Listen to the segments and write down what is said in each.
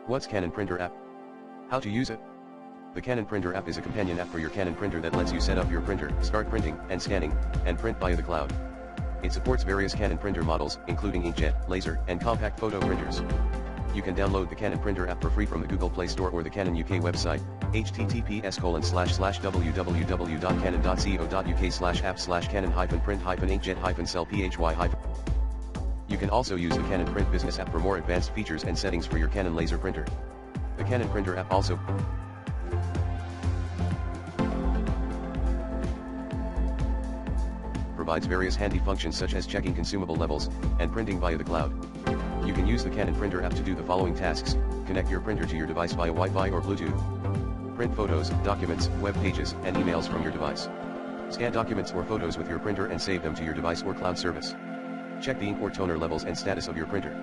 What's Canon Printer app? How to use it? The Canon Printer app is a companion app for your Canon printer that lets you set up your printer, start printing and scanning, and print via the cloud. It supports various Canon printer models, including inkjet, laser, and compact photo printers. You can download the Canon Printer app for free from the Google Play Store or the Canon UK website, https://www.canon.co.uk/app/canon-print-inkjet-cell-phy. You can also use the Canon Print Business app for more advanced features and settings for your Canon laser printer. The Canon Printer app also provides various handy functions such as checking consumable levels, and printing via the cloud. You can use the Canon Printer app to do the following tasks: connect your printer to your device via Wi-Fi or Bluetooth. Print photos, documents, web pages, and emails from your device. Scan documents or photos with your printer and save them to your device or cloud service. Check the ink or toner levels and status of your printer.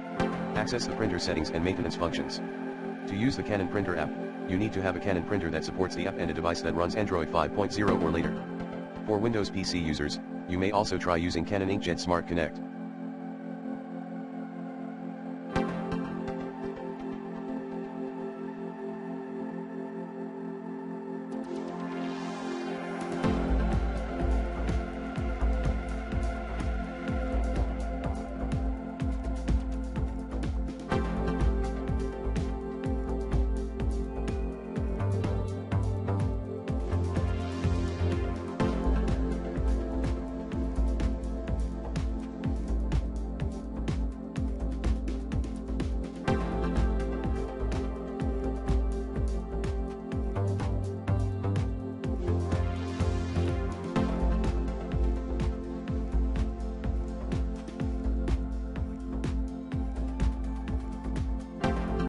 Access the printer settings and maintenance functions. To use the Canon Printer app, you need to have a Canon printer that supports the app and a device that runs Android 5.0 or later. For Windows PC users, you may also try using Canon Inkjet Smart Connect.